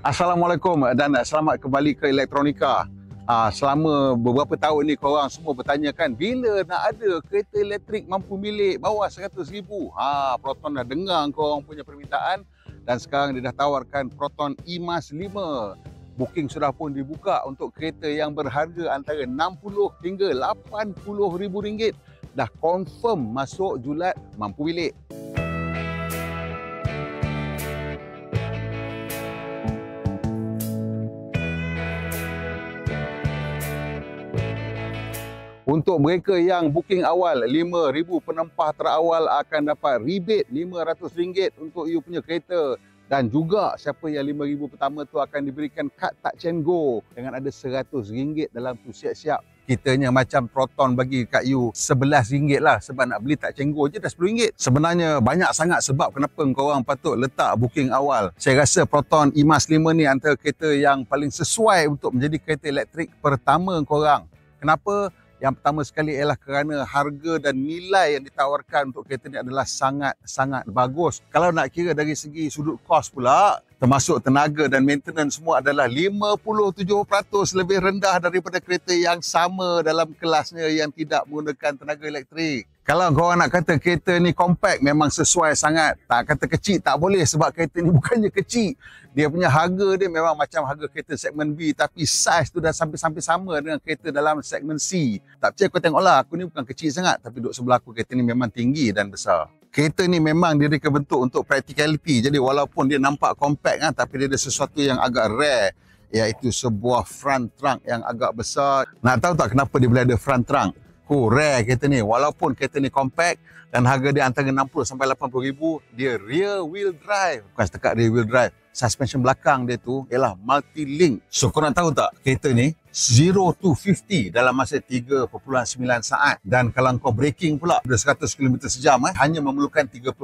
Assalamualaikum dan selamat kembali ke Elektronika. Selama beberapa tahun ni korang semua bertanyakan bila nak ada kereta elektrik mampu milik bawah 100,000. Proton dah dengar korang punya permintaan dan sekarang dia dah tawarkan Proton eMAS 5. Booking sudah pun dibuka untuk kereta yang berharga antara 60 hingga 80 ribu ringgit. Dah confirm masuk julat mampu milik. Untuk mereka yang booking awal, 5,000 penempah terawal akan dapat rebate RM500 untuk you punya kereta. Dan juga siapa yang 5,000 pertama tu akan diberikan kad Touch and Go dengan ada RM100 dalam tu, siap-siap. Kitanya macam Proton bagi kat you RM11 lah sebab nak beli Touch and Go je dah RM10. Sebenarnya banyak sangat sebab kenapa korang patut letak booking awal. Saya rasa Proton eMAS 5 ni antara kereta yang paling sesuai untuk menjadi kereta elektrik pertama korang. Kenapa? Yang pertama sekali ialah kerana harga dan nilai yang ditawarkan untuk kereta ni adalah sangat-sangat bagus. Kalau nak kira dari segi sudut kos pula, termasuk tenaga dan maintenance semua adalah 57% lebih rendah daripada kereta yang sama dalam kelasnya yang tidak menggunakan tenaga elektrik. Kalau korang nak kata kereta ni compact, memang sesuai sangat. Tak kata kecil, tak boleh sebab kereta ni bukannya kecil. Dia punya harga dia memang macam harga kereta segmen B, tapi saiz tu dah sampai-sampai sama dengan kereta dalam segmen C. Tak percaya kau tengoklah, aku ni bukan kecil sangat, tapi duduk sebelah aku kereta ni memang tinggi dan besar. Kereta ni memang direka bentuk untuk practicality. Jadi walaupun dia nampak compact tapi dia ada sesuatu yang agak rare, iaitu sebuah front trunk yang agak besar. Nak tahu tak kenapa dia boleh ada front trunk? Rare kereta ni. Walaupun kereta ni compact dan harga dia antara 60 sampai 80 ribu, dia rear wheel drive. Bukan setakat rear wheel drive, suspension belakang dia tu ialah multi-link. So korang tahu tak, kereta ni 0 to 50 dalam masa 3.9 saat. Dan kalau kau braking pula 100 km sejam hanya memerlukan 36.9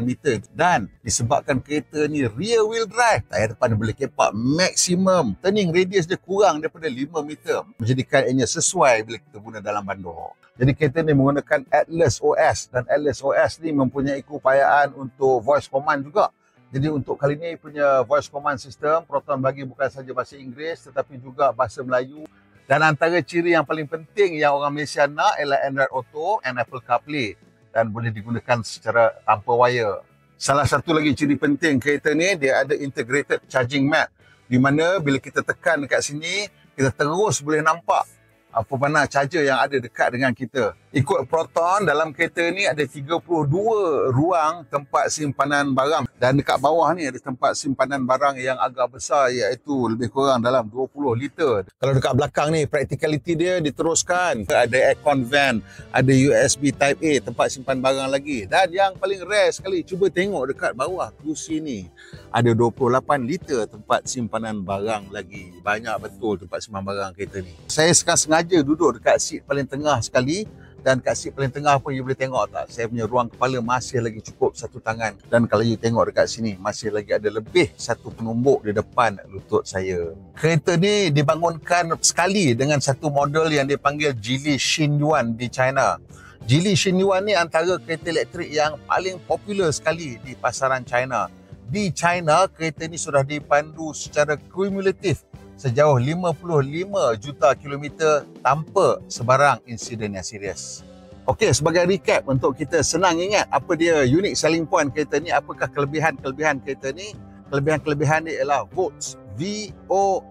meter. Dan disebabkan kereta ni rear wheel drive, tayar depan dia boleh kepak maksimum. Turning radius dia kurang daripada 5 meter, menjadikan ianya sesuai bila kita guna dalam bandar. Jadi kereta ni menggunakan Atlas OS, dan Atlas OS ni mempunyai keupayaan untuk voice command juga. Jadi untuk kali ini punya voice command system, Proton bagi bukan saja bahasa Inggeris tetapi juga bahasa Melayu. Dan antara ciri yang paling penting yang orang Malaysia nak ialah Android Auto and Apple CarPlay, dan boleh digunakan secara tanpa wire. Salah satu lagi ciri penting kereta ni, dia ada integrated charging mat, di mana bila kita tekan dekat sini, kita terus boleh nampak apa mana charger yang ada dekat dengan kita. Ikut Proton, dalam kereta ni ada 32 ruang tempat simpanan barang. Dan dekat bawah ni ada tempat simpanan barang yang agak besar, iaitu lebih kurang dalam 20 liter. Kalau dekat belakang ni, practicality dia diteruskan. Ada aircon vent, ada USB Type A, tempat simpan barang lagi. Dan yang paling rare sekali, cuba tengok dekat bawah kerusi ni. Ada 28 liter tempat simpanan barang lagi. Banyak betul tempat simpan barang kereta ni. Saya sekarang sengaja duduk dekat seat paling tengah sekali. Dan kat seat paling tengah pun you boleh tengok tak, saya punya ruang kepala masih lagi cukup satu tangan. Dan kalau you tengok dekat sini, masih lagi ada lebih satu penumbuk di depan lutut saya. Kereta ni dibangunkan sekali dengan satu model yang dipanggil Geely Xinyuan di China. Geely Xinyuan ni antara kereta elektrik yang paling popular sekali di pasaran China. Di China, kereta ni sudah dipandu secara kumulatif sejauh 55 juta kilometer tanpa sebarang insiden yang serius. Okey, sebagai recap untuk kita senang ingat apa dia unique selling point kereta ni, apakah kelebihan-kelebihan kereta ni. Kelebihan-kelebihan dia ialah VOLTS, V-O-L-T-S.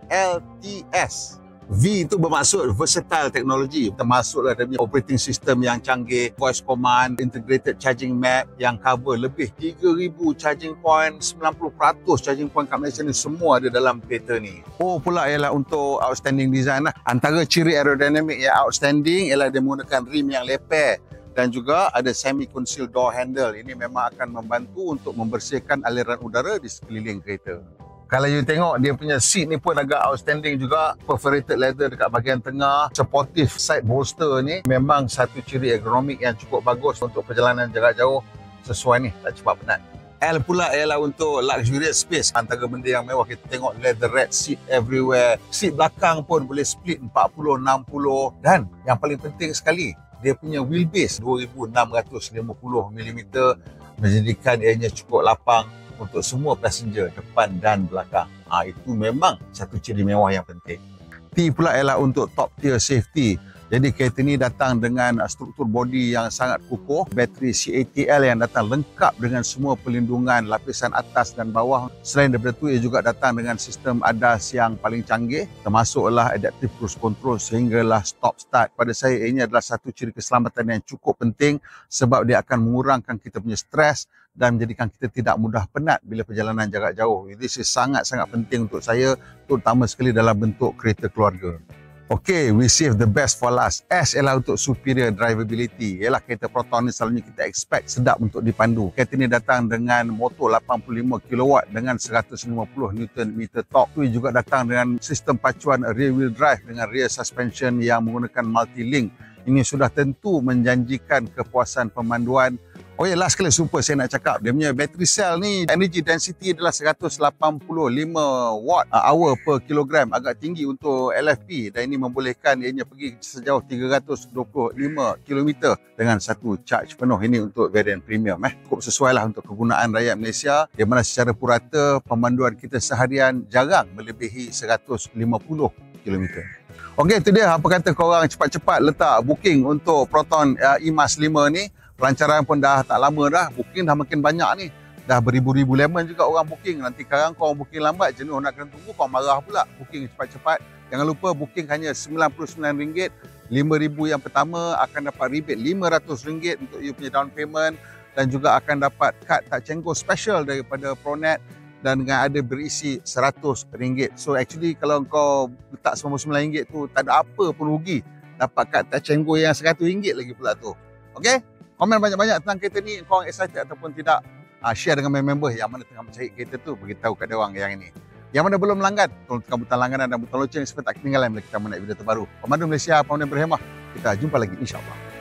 V itu bermaksud versatile technology, termasuklah dia punya operating system yang canggih, voice command, integrated charging map yang cover lebih 3,000 charging point, 90% charging point kat Malaysia ni semua ada dalam kereta ni. Pula ialah untuk outstanding design lah. Antara ciri aerodinamik yang outstanding ialah dia menggunakan rim yang leper dan juga ada semi concealed door handle. Ini memang akan membantu untuk membersihkan aliran udara di sekeliling kereta. Kalau you tengok dia punya seat ni pun agak outstanding juga. Perforated leather dekat bahagian tengah. Supportive side bolster ni memang satu ciri ergonomik yang cukup bagus untuk perjalanan jarak jauh. Sesuai ni, tak cepat penat. L pula ialah untuk luxurious space. Antara benda yang mewah, kita tengok leatherette seat everywhere. Seat belakang pun boleh split 40-60. Dan yang paling penting sekali, dia punya wheelbase 2650 mm, menjadikan ianya cukup lapang untuk semua passenger depan dan belakang. Itu memang satu ciri mewah yang penting. T pula ialah untuk top tier safety. Jadi kereta ni datang dengan struktur bodi yang sangat kukuh, bateri CATL yang datang lengkap dengan semua perlindungan lapisan atas dan bawah. Selain daripada itu, ia juga datang dengan sistem ADAS yang paling canggih, termasuklah adaptive cruise control sehinggalah stop start. Pada saya, ini adalah satu ciri keselamatan yang cukup penting sebab dia akan mengurangkan kita punya stres dan menjadikan kita tidak mudah penat bila perjalanan jarak jauh. Ini sangat-sangat penting untuk saya, terutama sekali dalam bentuk kereta keluarga. Okay, we save the best for last. S ialah untuk superior drivability. Ialah kereta Proton ni selalunya kita expect sedap untuk dipandu. Kereta ni datang dengan motor 85 kW dengan 150 Nm torque. Itu juga datang dengan sistem pacuan rear wheel drive dengan rear suspension yang menggunakan multi-link. Ini sudah tentu menjanjikan kepuasan pemanduan. Oh ya, last kali super saya nak cakap, dia punya battery cell ni energy density adalah 185 watt hour per kilogram, agak tinggi untuk LFP, dan ini membolehkan ianya pergi sejauh 325 km dengan satu charge penuh. Ini untuk variant premium. Cukup sesuai lah untuk kegunaan rakyat Malaysia, di mana secara purata pemanduan kita seharian jarang melebihi 150 km. Okey, itu dia apa kata korang cepat-cepat letak booking untuk Proton eMAS 5 ni. Pelancaran pun dah tak lama dah, booking dah makin banyak ni. Dah beribu-ribu lemon juga orang booking. Nanti sekarang korang booking lambat, jenuh nak kena tunggu, korang marah pula. Booking cepat-cepat. Jangan lupa booking hanya RM99. RM5,000 yang pertama akan dapat rebate RM500 untuk you punya down payment. Dan juga akan dapat kad tak cengkor special daripada Pronet. Dan dengan ada berisi RM100. So actually kalau kau letak RM99 tu, tak ada apa pun rugi. Dapat kad tak cengkor yang RM100 lagi pula tu. Okay? Komen banyak-banyak tentang kereta ni, korang excited ataupun tidak. Share dengan member yang mana tengah mencari kereta tu, beritahu kat dia orang yang ini. Yang mana belum melanggan, tolong tekan butang langganan dan butang loceng supaya tak ketinggalan bila kita menaik video terbaru. Pemandu Malaysia, Pemandu Berhemah. Kita jumpa lagi insya-Allah.